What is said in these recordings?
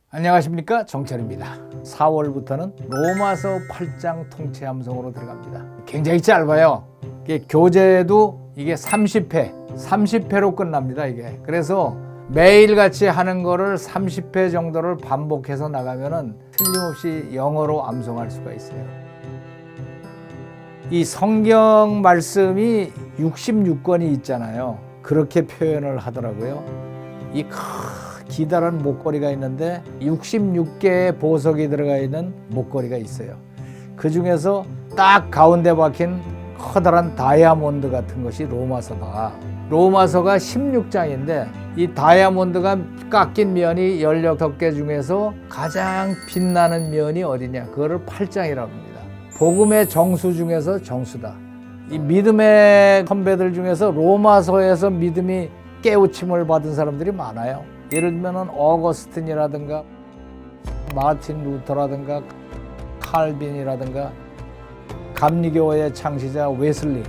안녕하십니까, 정철입니다. 4월부터는 로마서 8장 통체 암송으로 들어갑니다. 굉장히 짧아요. 이게 교재도 이게 30회로 끝납니다. 이게 그래서 매일같이 하는 거를 30회 정도를 반복해서 나가면은 틀림없이 영어로 암송할 수가 있어요. 이 성경 말씀이 66권이 있잖아요. 그렇게 표현을 하더라고요. 이 기다란 목걸이가 있는데 66개의 보석이 들어가 있는 목걸이가 있어요. 그 중에서 딱 가운데 박힌 커다란 다이아몬드 같은 것이 로마서다. 로마서가 16장인데 이 다이아몬드가 깎인 면이 16개 중에서 가장 빛나는 면이 어디냐? 그거를 8장이라고 합니다. 복음의 정수 중에서 정수다. 이 믿음의 선배들 중에서 로마서에서 믿음이 깨우침을 받은 사람들이 많아요. 예를 들면 어거스틴이라든가 마틴 루터라든가 칼빈이라든가 감리교의 창시자 웨슬리,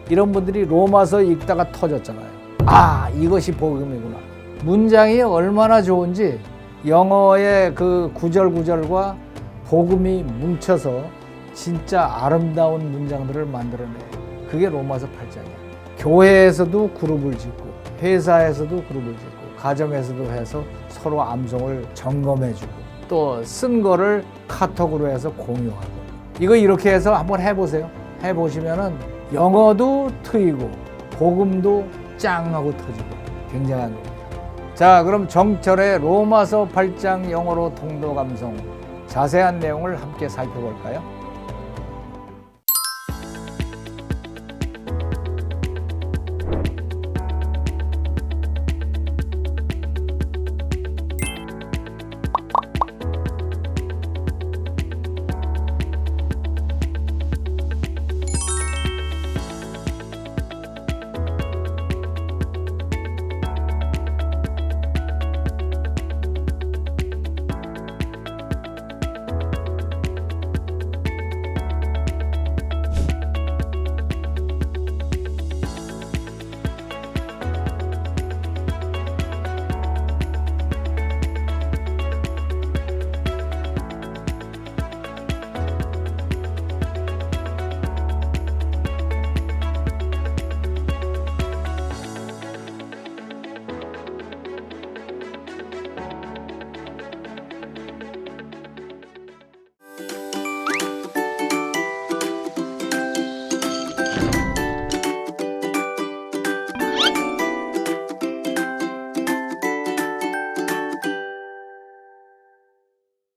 이런 분들이 로마서 읽다가 터졌잖아요. 아, 이것이 복음이구나. 문장이 얼마나 좋은지 영어의 그 구절구절과 복음이 뭉쳐서 진짜 아름다운 문장들을 만들어내요. 그게 로마서 8장이야. 교회에서도 그룹을 짓고 회사에서도 그룹을 짓고 가정에서도 해서 서로 암송을 점검해주고 또 쓴 거를 카톡으로 해서 공유하고, 이거 이렇게 해서 한번 해보세요. 해보시면은 영어도 트이고 복음도 짱 하고 터지고 굉장한 겁니다. 자, 그럼 정철의 로마서 8장 영어로 통독 암송 자세한 내용을 함께 살펴볼까요?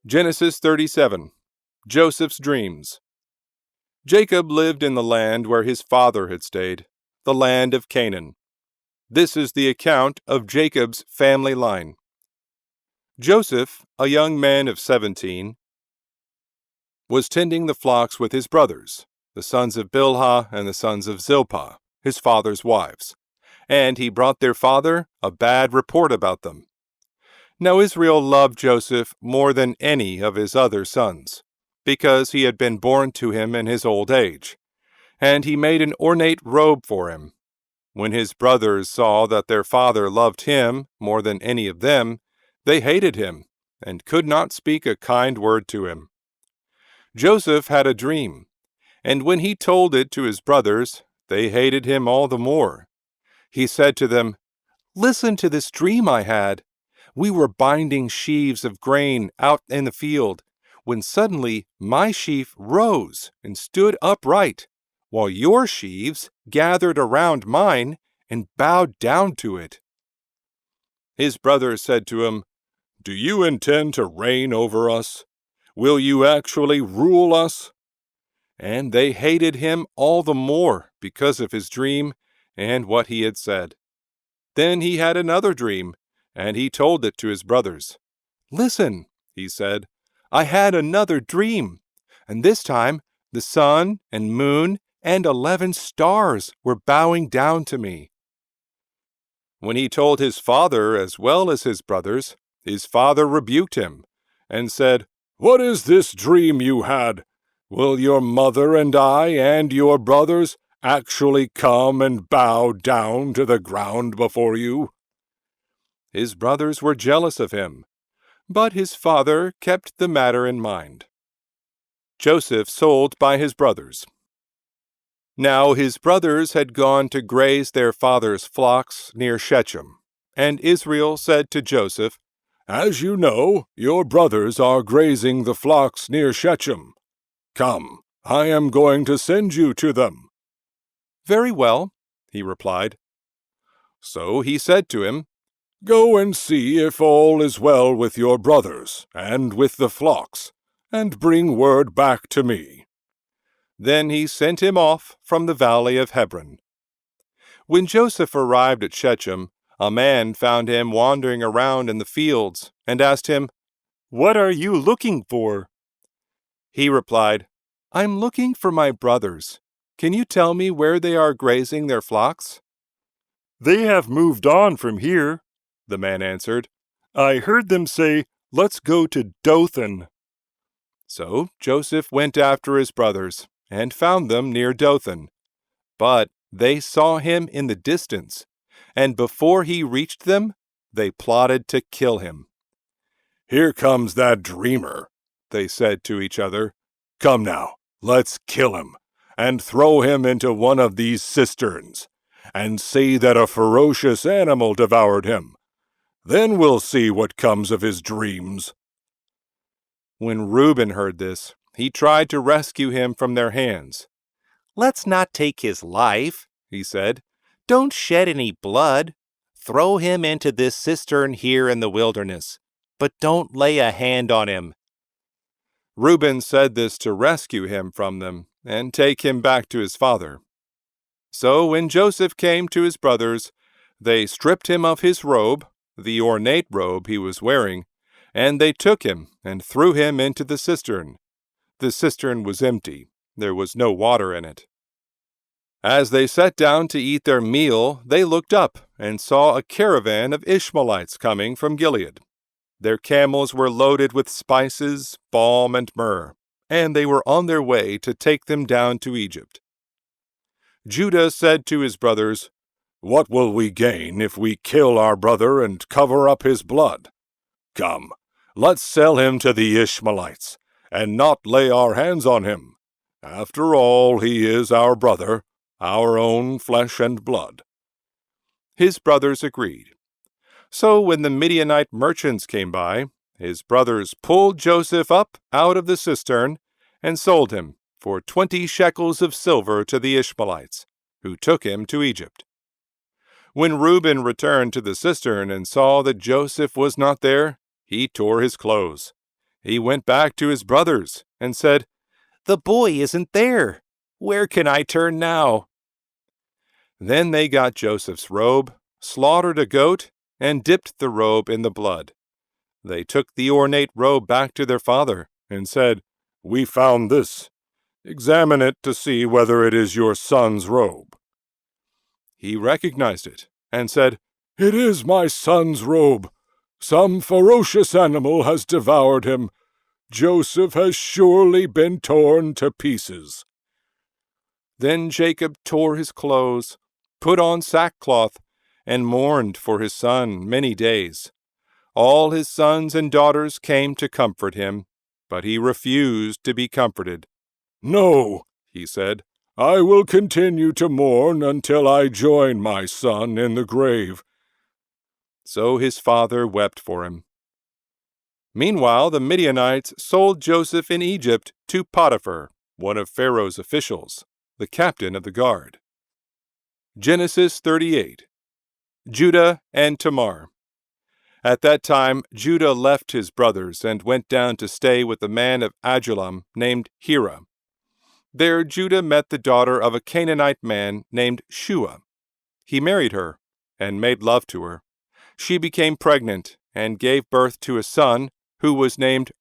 Genesis 37. Joseph's Dreams. Jacob lived in the land where his father had stayed, the land of Canaan. This is the account of Jacob's family line. Joseph, a young man of 17, was tending the flocks with his brothers, the sons of Bilhah and the sons of Zilpah, his father's wives, and he brought their father a bad report about them. Now Israel loved Joseph more than any of his other sons, because he had been born to him in his old age, and he made an ornate robe for him. When his brothers saw that their father loved him more than any of them, they hated him, and could not speak a kind word to him. Joseph had a dream, and when he told it to his brothers, they hated him all the more. He said to them, "Listen to this dream I had. We were binding sheaves of grain out in the field, when suddenly my sheaf rose and stood upright, while your sheaves gathered around mine and bowed down to it." His brothers said to him, "Do you intend to reign over us? Will you actually rule us?" And they hated him all the more because of his dream and what he had said. Then he had another dream, and he told it to his brothers. "Listen," he said, "I had another dream, and this time the sun and moon and 11 stars were bowing down to me." When he told his father as well as his brothers, his father rebuked him and said, "What is this dream you had? Will your mother and I and your brothers actually come and bow down to the ground before you?" His brothers were jealous of him, But his father kept the matter in mind. Joseph sold by his brothers. Now his brothers had gone to graze their father's flocks near Shechem, and Israel said to Joseph, "As you know, your brothers are grazing the flocks near Shechem. Come, I am going to send you to them." "Very well," he replied. So he said to him, "Go and see if all is well with your brothers and with the flocks, and bring word back to me." Then he sent him off from the valley of Hebron. When Joseph arrived at Shechem, a man found him wandering around in the fields and asked him, "What are you looking for?" He replied, "I'm looking for my brothers. Can you tell me where they are grazing their flocks?" "They have moved on from here," the man answered. "I heard them say, 'Let's go to Dothan.'" So Joseph went after his brothers and found them near Dothan. But they saw him in the distance, and before he reached them, they plotted to kill him. "Here comes that dreamer," they said to each other. "Come now, let's kill him, and throw him into one of these cisterns, and say that a ferocious animal devoured him. Then we'll see what comes of his dreams." When Reuben heard this, he tried to rescue him from their hands. "Let's not take his life," he said. "Don't shed any blood. Throw him into this cistern here in the wilderness, but don't lay a hand on him." Reuben said this to rescue him from them and take him back to his father. So when Joseph came to his brothers, they stripped him of his robe, the ornate robe he was wearing, and they took him and threw him into the cistern. The cistern was empty. There was no water in it. As they sat down to eat their meal, they looked up and saw a caravan of Ishmaelites coming from Gilead. Their camels were loaded with spices, balm, and myrrh, and they were on their way to take them down to Egypt. Judah said to his brothers, "What will we gain if we kill our brother and cover up his blood? Come, let's sell him to the Ishmaelites, and not lay our hands on him. After all, he is our brother, our own flesh and blood." His brothers agreed. So when the Midianite merchants came by, his brothers pulled Joseph up out of the cistern and sold him for 20 shekels of silver to the Ishmaelites, who took him to Egypt. When Reuben returned to the cistern and saw that Joseph was not there, he tore his clothes. He went back to his brothers and said, "The boy isn't there. Where can I turn now?" Then they got Joseph's robe, slaughtered a goat, and dipped the robe in the blood. They took the ornate robe back to their father and said, "We found this. Examine it to see whether it is your son's robe." He recognized it and said, "It is my son's robe. Some ferocious animal has devoured him. Joseph has surely been torn to pieces." Then Jacob tore his clothes, put on sackcloth, and mourned for his son many days. All his sons and daughters came to comfort him, but he refused to be comforted. "No," he said, "I will continue to mourn until I join my son in the grave." So his father wept for him. Meanwhile, the Midianites sold Joseph in Egypt to Potiphar, one of Pharaoh's officials, the captain of the guard. Genesis 38. Judah and Tamar. At that time, Judah left his brothers and went down to stay with a man of Adullam named Hira. There Judah met the daughter of a Canaanite man named Shua. He married her and made love to her. She became pregnant and gave birth to a son who was named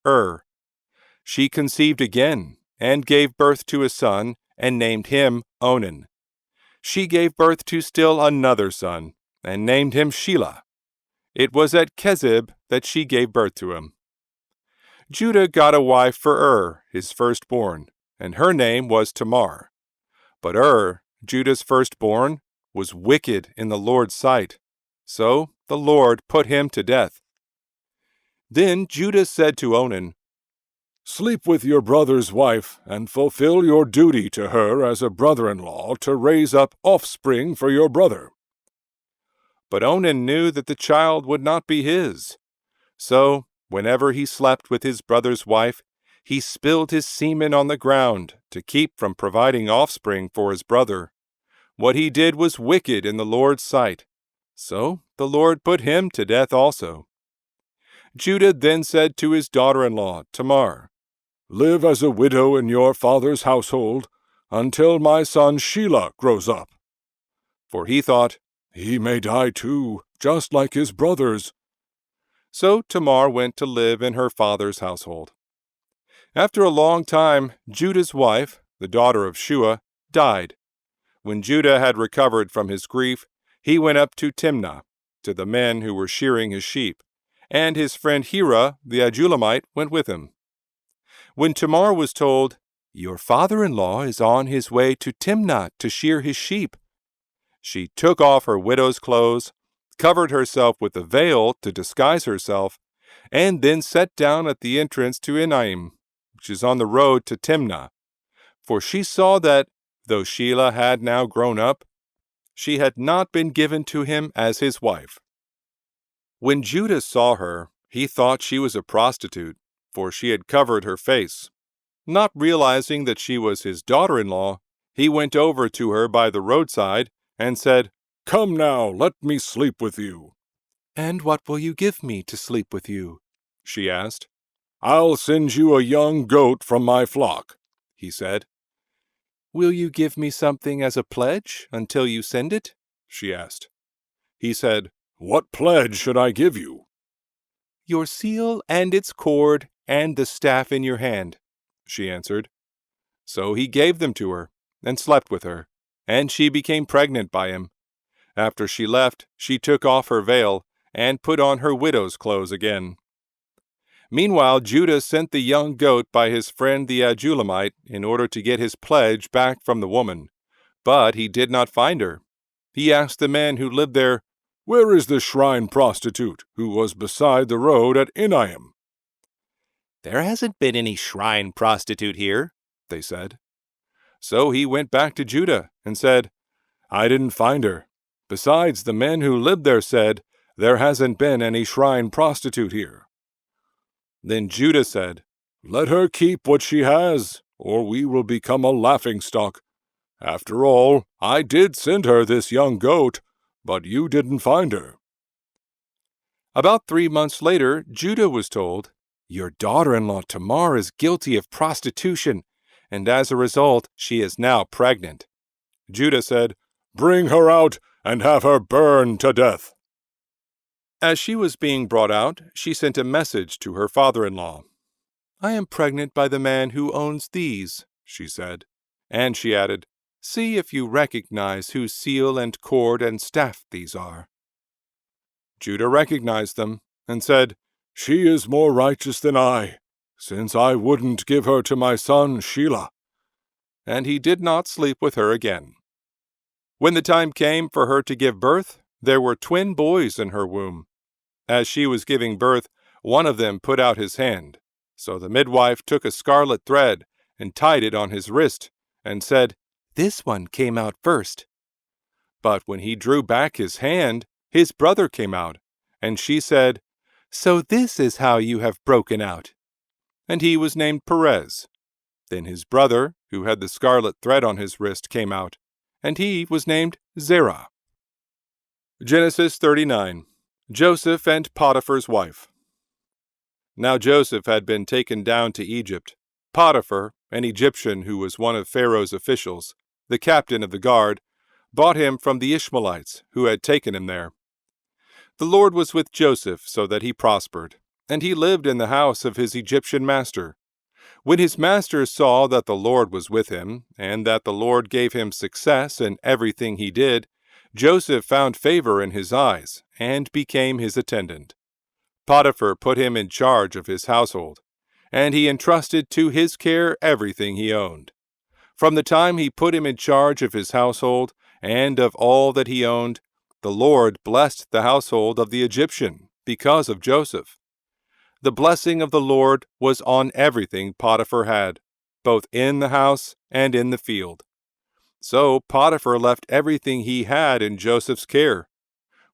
She conceived again and gave birth to a son and named him Onan. She gave birth to still another son and named him Shelah. It was at Kezib that she gave birth to him. Judah got a wife for his firstborn, and her name was Tamar. But Judah's firstborn, was wicked in the Lord's sight, so the Lord put him to death. Then Judah said to Onan, Sleep with your brother's wife, and fulfill your duty to her as a brother-in-law to raise up offspring for your brother. But Onan knew that the child would not be his. So, whenever he slept with his brother's wife, he spilled his semen on the ground to keep from providing offspring for his brother. What he did was wicked in the Lord's sight. So the Lord put him to death also. Judah then said to his daughter-in-law, Tamar, Live as a widow in your father's household until my son Shelah grows up. For he thought, He may die too, just like his brothers. So Tamar went to live in her father's household. After a long time, Judah's wife, the daughter of Shua, died. When Judah had recovered from his grief, he went up to Timnah, to the men who were shearing his sheep, and his friend Hira, the Adullamite, went with him. When Tamar was told, Your father-in-law is on his way to Timnah to shear his sheep, she took off her widow's clothes, covered herself with a veil to disguise herself, and then sat down at the entrance to Enaim, which is on the road to Timnah. For she saw that, though Shelah had now grown up, she had not been given to him as his wife. When Judah saw her, he thought she was a prostitute, for she had covered her face. Not realizing that she was his daughter-in-law, he went over to her by the roadside and said, Come now, let me sleep with you. And what will you give me to sleep with you? She asked. I'll send you a young goat from my flock, he said. Will you give me something as a pledge until you send it? She asked. He said, What pledge should I give you? Your seal and its cord and the staff in your hand, she answered. So he gave them to her and slept with her, and she became pregnant by him. After she left, she took off her veil and put on her widow's clothes again. Meanwhile, Judah sent the young goat by his friend the Adullamite in order to get his pledge back from the woman. But he did not find her. He asked the men who lived there, Where is the shrine prostitute who was beside the road at Enaim? There hasn't been any shrine prostitute here, they said. So he went back to Judah and said, I didn't find her. Besides, the men who lived there said, There hasn't been any shrine prostitute here. Then Judah said, Let her keep what she has, or we will become a laughingstock. After all, I did send her this young goat, but you didn't find her. About 3 months later, Judah was told, Your daughter-in-law Tamar is guilty of prostitution, and as a result, she is now pregnant. Judah said, Bring her out and have her burned to death. As she was being brought out, she sent a message to her father-in-law. I am pregnant by the man who owns these, she said. And she added, See if you recognize whose seal and cord and staff these are. Judah recognized them and said, She is more righteous than I, since I wouldn't give her to my son Shelah. And he did not sleep with her again. When the time came for her to give birth, there were twin boys in her womb. As she was giving birth, one of them put out his hand. So the midwife took a scarlet thread and tied it on his wrist, and said, This one came out first. But when he drew back his hand, his brother came out, and she said, So this is how you have broken out. And he was named Perez. Then his brother, who had the scarlet thread on his wrist, came out, and he was named Zerah. Genesis 39. Joseph and Potiphar's wife. Now Joseph had been taken down to Egypt. Potiphar, an Egyptian who was one of Pharaoh's officials, the captain of the guard, bought him from the Ishmaelites who had taken him there. The Lord was with Joseph so that he prospered, and he lived in the house of his Egyptian master. When his master saw that the Lord was with him, and that the Lord gave him success in everything he did, Joseph found favor in his eyes, and became his attendant. Potiphar put him in charge of his household, and he entrusted to his care everything he owned. From the time he put him in charge of his household, and of all that he owned, the Lord blessed the household of the Egyptian because of Joseph. The blessing of the Lord was on everything Potiphar had, both in the house and in the field. So Potiphar left everything he had in Joseph's care.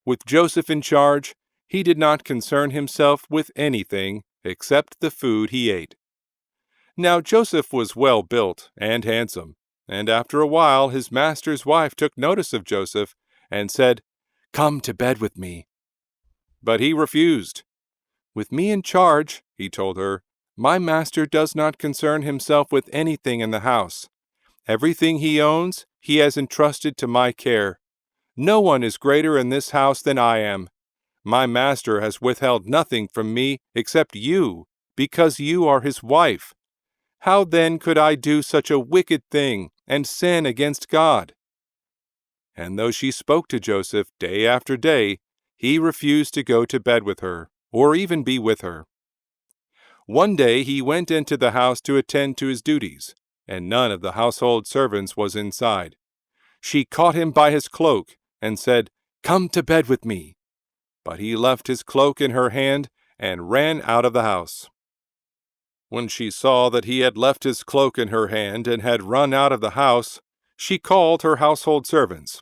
With Joseph in charge, he did not concern himself with anything except the food he ate. Now Joseph was well built and handsome, and after a while his master's wife took notice of Joseph and said, "Come to bed with me." But he refused. "With me in charge," he told her, "my master does not concern himself with anything in the house. Everything he owns, he has entrusted to my care. No one is greater in this house than I am. My master has withheld nothing from me except you, because you are his wife. How then could I do such a wicked thing and sin against God?" And though she spoke to Joseph day after day, he refused to go to bed with her, or even be with her. One day he went into the house to attend to his duties, and none of the household servants was inside. She caught him by his cloak and said, "Come to bed with me." But he left his cloak in her hand and ran out of the house. When she saw that he had left his cloak in her hand and had run out of the house, she called her household servants.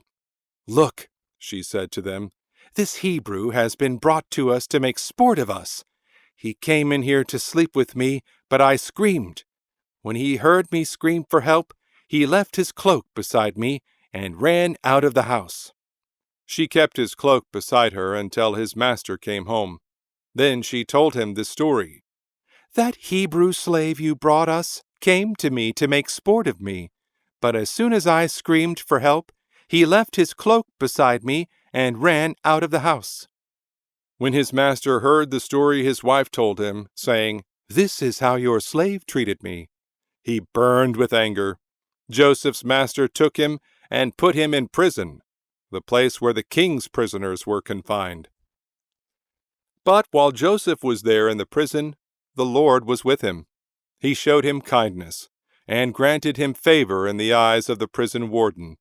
"Look," she said to them, "this Hebrew has been brought to us to make sport of us. He came in here to sleep with me, but I screamed. When he heard me scream for help, he left his cloak beside me and ran out of the house." She kept his cloak beside her until his master came home. Then she told him this story. "That Hebrew slave you brought us came to me to make sport of me, but as soon as I screamed for help, he left his cloak beside me and ran out of the house." When his master heard the story his wife told him, saying, "This is how your slave treated me," he burned with anger. Joseph's master took him and put him in prison, the place where the king's prisoners were confined. But while Joseph was there in the prison, the Lord was with him. He showed him kindness and granted him favor in the eyes of the prison warden.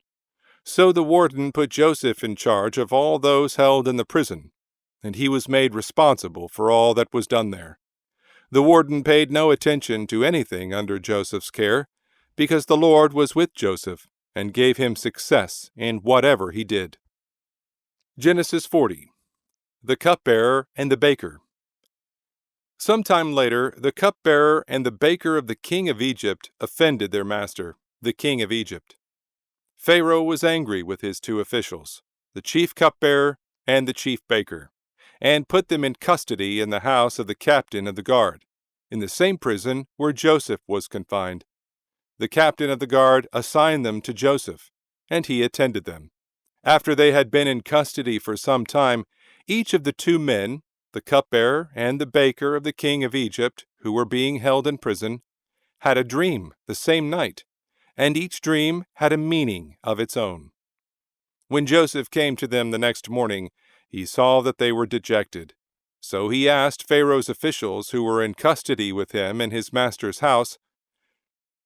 So the warden put Joseph in charge of all those held in the prison, and he was made responsible for all that was done there. The warden paid no attention to anything under Joseph's care, because the Lord was with Joseph and gave him success in whatever he did. Genesis 40. The cupbearer and the baker. Some time later, the cupbearer and the baker of the king of Egypt offended their master, the king of Egypt. Pharaoh was angry with his two officials, the chief cupbearer and the chief baker, and put them in custody in the house of the captain of the guard, in the same prison where Joseph was confined. The captain of the guard assigned them to Joseph, and he attended them. After they had been in custody for some time, each of the two men, the cupbearer and the baker of the king of Egypt, who were being held in prison, had a dream the same night, and each dream had a meaning of its own. When Joseph came to them the next morning, he saw that they were dejected. So he asked Pharaoh's officials who were in custody with him in his master's house,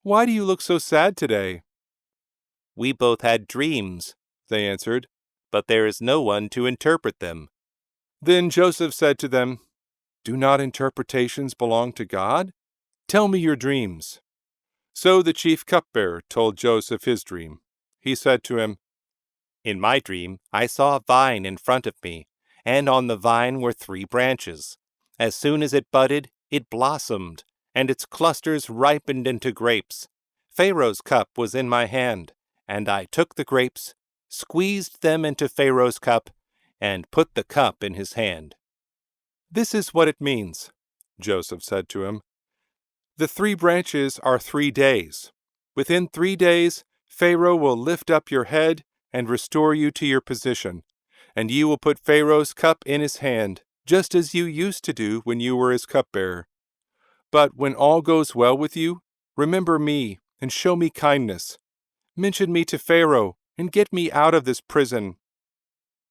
"Why do you look so sad today?" "We both had dreams," they answered, "but there is no one to interpret them." Then Joseph said to them, "Do not interpretations belong to God? Tell me your dreams." So the chief cupbearer told Joseph his dream. He said to him, "In my dream, I saw a vine in front of me, and on the vine were 3 branches. As soon as it budded, it blossomed, and its clusters ripened into grapes. Pharaoh's cup was in my hand, and I took the grapes, squeezed them into Pharaoh's cup, and put the cup in his hand." "This is what it means," Joseph said to him. "The 3 branches are 3 days. Within 3 days, Pharaoh will lift up your head and restore you to your position, and you will put Pharaoh's cup in his hand, just as you used to do when you were his cupbearer. But when all goes well with you, remember me and show me kindness. Mention me to Pharaoh and get me out of this prison.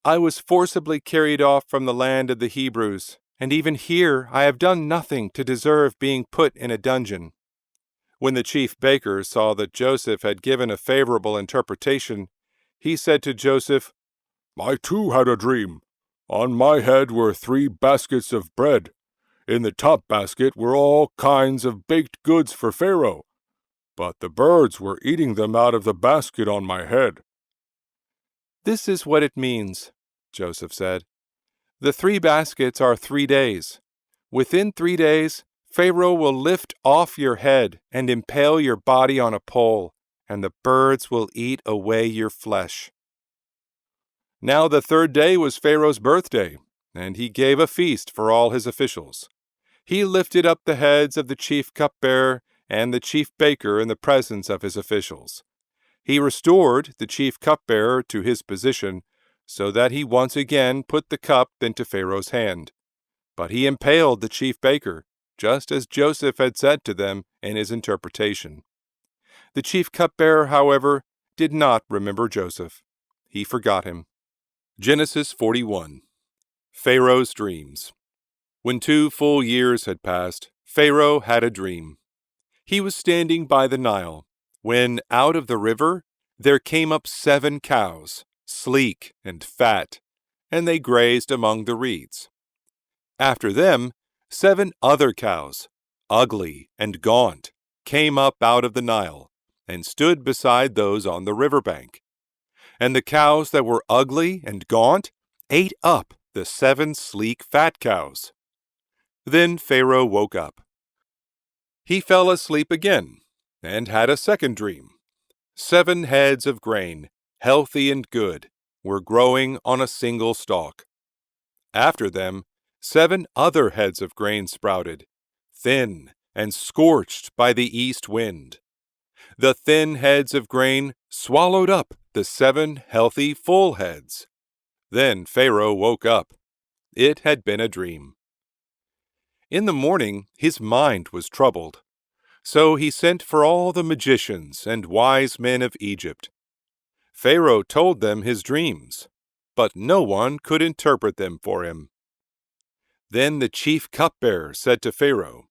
I was forcibly carried off from the land of the Hebrews, and even here I have done nothing to deserve being put in a dungeon." When the chief baker saw that Joseph had given a favorable interpretation, he said to Joseph, "I too had a dream. On my head were 3 baskets of bread. In the top basket were all kinds of baked goods for Pharaoh, but the birds were eating them out of the basket on my head." "This is what it means," Joseph said. "The 3 baskets are 3 days. Within 3 days, Pharaoh will lift off your head and impale your body on a pole, and the birds will eat away your flesh." Now the 3rd day was Pharaoh's birthday, and he gave a feast for all his officials. He lifted up the heads of the chief cupbearer and the chief baker in the presence of his officials. He restored the chief cupbearer to his position, so that he once again put the cup into Pharaoh's hand. But he impaled the chief baker, just as Joseph had said to them in his interpretation. The chief cupbearer, however, did not remember Joseph. He forgot him. Genesis 41. Pharaoh's dreams. When 2 full years had passed, Pharaoh had a dream. He was standing by the Nile, when out of the river there came up 7 cows, sleek and fat, and they grazed among the reeds. After them, 7 other cows, ugly and gaunt, came up out of the Nile, and stood beside those on the riverbank. And the cows that were ugly and gaunt ate up the 7 sleek fat cows. Then Pharaoh woke up. He fell asleep again, and had a second dream. 7 heads of grain, healthy and good, were growing on a single stalk. After them, 7 other heads of grain sprouted, thin and scorched by the east wind. The thin heads of grain swallowed up the 7 healthy full heads. Then Pharaoh woke up. It had been a dream. In the morning his mind was troubled. So he sent for all the magicians and wise men of Egypt. Pharaoh told them his dreams, but no one could interpret them for him. Then the chief cupbearer said to Pharaoh,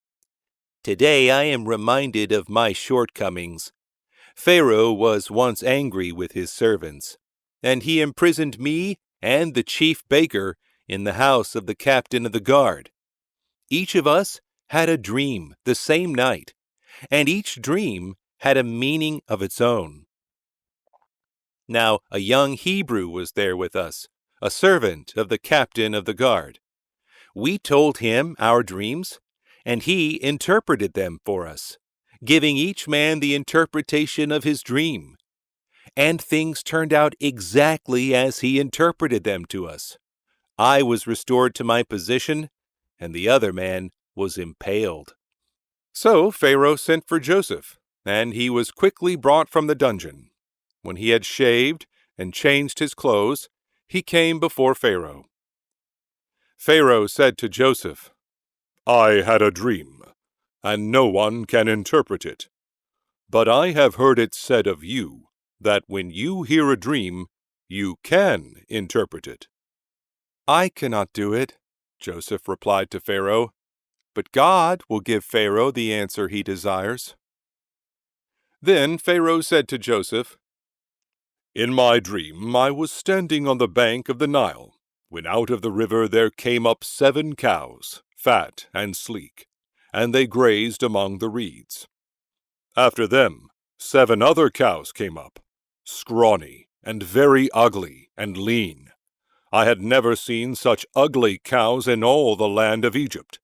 "Today I am reminded of my shortcomings. Pharaoh was once angry with his servants, and he imprisoned me and the chief baker in the house of the captain of the guard. Each of us had a dream the same night, and each dream had a meaning of its own. Now a young Hebrew was there with us, a servant of the captain of the guard. We told him our dreams, and he interpreted them for us, giving each man the interpretation of his dream. And things turned out exactly as he interpreted them to us. I was restored to my position, and the other man was impaled." So Pharaoh sent for Joseph, and he was quickly brought from the dungeon. When he had shaved and changed his clothes, he came before Pharaoh. Pharaoh said to Joseph, "I had a dream, and no one can interpret it. But I have heard it said of you that when you hear a dream, you can interpret it." "I cannot do it," Joseph replied to Pharaoh, "but God will give Pharaoh the answer he desires." Then Pharaoh said to Joseph, "In my dream I was standing on the bank of the Nile, when out of the river there came up 7 cows, fat and sleek, and they grazed among the reeds. After them 7 other cows came up, scrawny and very ugly and lean. I had never seen such ugly cows in all the land of Egypt.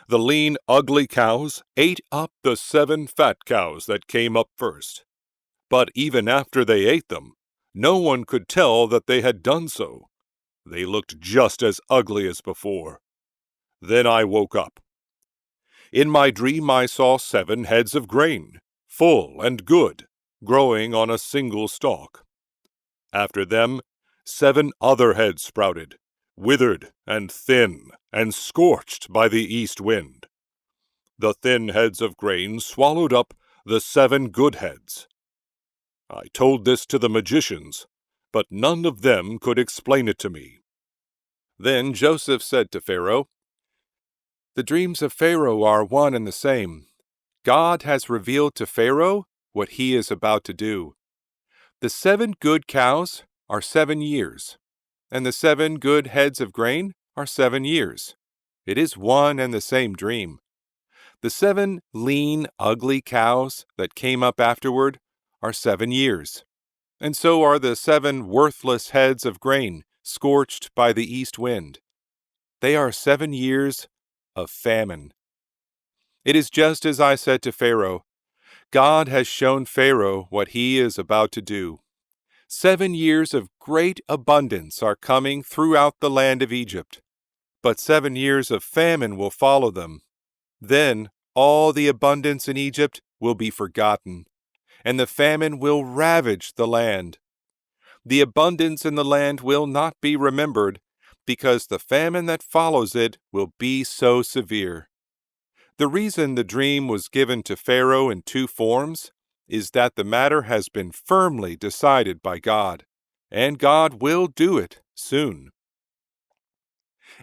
The lean, ugly cows ate up the 7 fat cows that came up first. But even after they ate them, no one could tell that they had done so. They looked just as ugly as before. Then I woke up. In my dream I saw 7 heads of grain, full and good, growing on a single stalk. After them, 7 other heads sprouted, withered and thin, and scorched by the east wind. The thin heads of grain swallowed up the 7 good heads. I told this to the magicians, but none of them could explain it to me." Then Joseph said to Pharaoh, "The dreams of Pharaoh are one and the same. God has revealed to Pharaoh what he is about to do. The 7 good cows are 7 years, and the 7 good heads of grain are 7 years. It is one and the same dream. The 7 lean, ugly cows that came up afterward are 7 years, and so are the 7 worthless heads of grain scorched by the east wind. They are 7 years of famine. It is just as I said to Pharaoh. God has shown Pharaoh what he is about to do. 7 years of great abundance are coming throughout the land of Egypt, but 7 years of famine will follow them. Then all the abundance in Egypt will be forgotten, and the famine will ravage the land. The abundance in the land will not be remembered, because the famine that follows it will be so severe. The reason the dream was given to Pharaoh in 2 forms is that the matter has been firmly decided by God, and God will do it soon.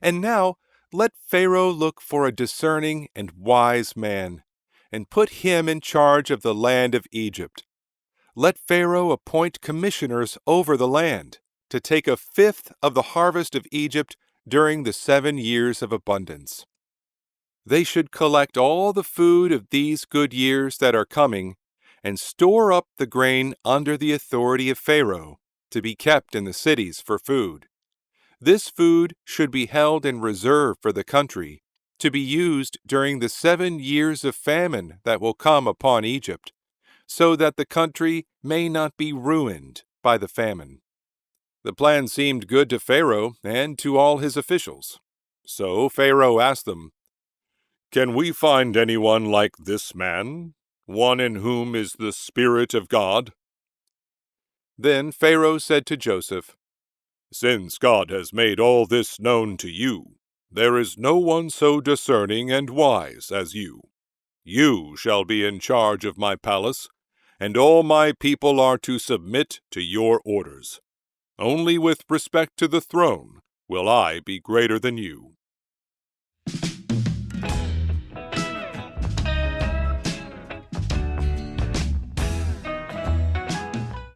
And now, let Pharaoh look for a discerning and wise man, and put him in charge of the land of Egypt. Let Pharaoh appoint commissioners over the land, to take 1/5 of the harvest of Egypt during the 7 years of abundance. They should collect all the food of these good years that are coming, and store up the grain under the authority of Pharaoh, to be kept in the cities for food. This food should be held in reserve for the country, to be used during the 7 years of famine that will come upon Egypt, so that the country may not be ruined by the famine. The plan seemed good to Pharaoh and to all his officials. So Pharaoh asked them, Can we find anyone like this man, one in whom is the Spirit of God? Then Pharaoh said to Joseph, Since God has made all this known to you, there is no one so discerning and wise as you. You shall be in charge of my palace, and all my people are to submit to your orders. Only with respect to the throne will I be greater than you.